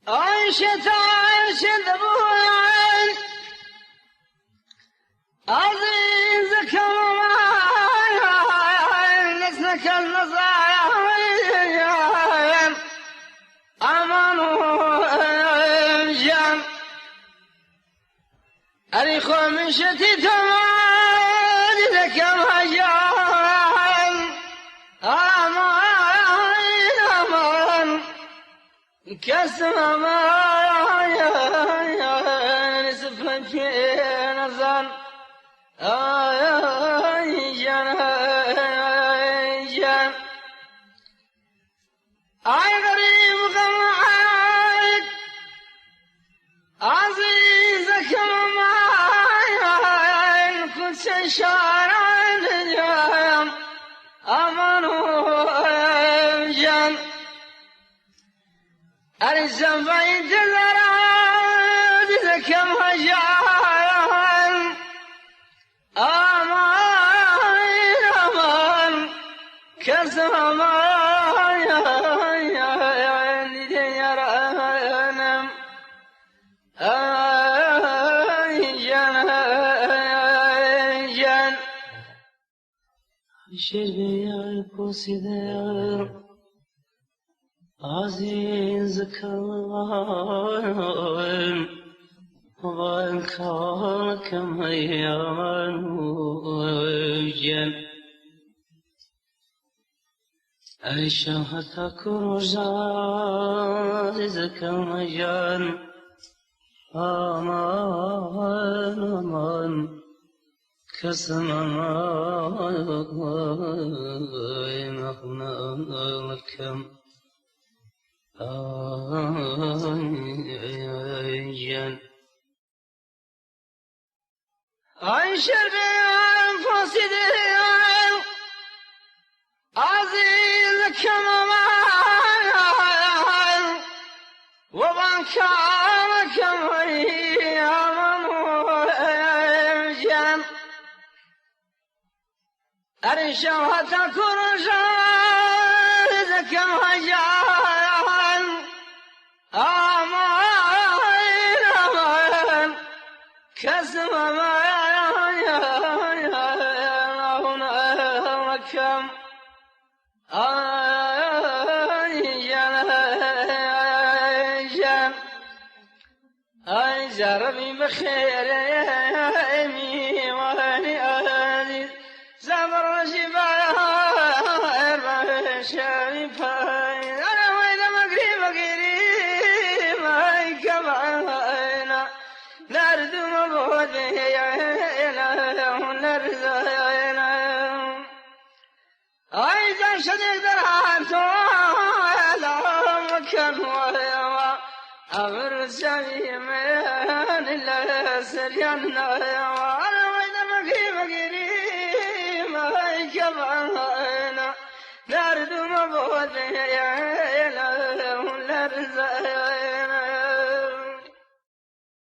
عيشة عيشة دبوان عزيزك ومان نسلك النصايا أمان وجام أريخ من شتيت لك مهجان أمان أمان كسر ما نسفك في نظام جان أي غريب غمعك عزيزك ومعين كنت شارع اليوم أمان وجان أرزم بيت الأراد ذكم هجان أمان أمان كسر ما يرانم جان شربي القصيدة عزيزك الله وانكارك ميان وجن عيشتك عزيزك ميان أمان أمان كسما مخناكم عيش الفاسد عزيزك ممان وبنكارك ميامن وجن أرشوتك رشادك مجان أمان أمان كسم ما يهونكم أي جربي بخير يمي وهني أهدي زمر شفاير شريفاي أنا وين مقريب قريب هاي كمان نرد مبودي نرد أي جنشد درهاتو لا مكان ويوا أمر سميمان إلا سريانا وأنا وين مقريب قريب هاي كمان نرد مبودي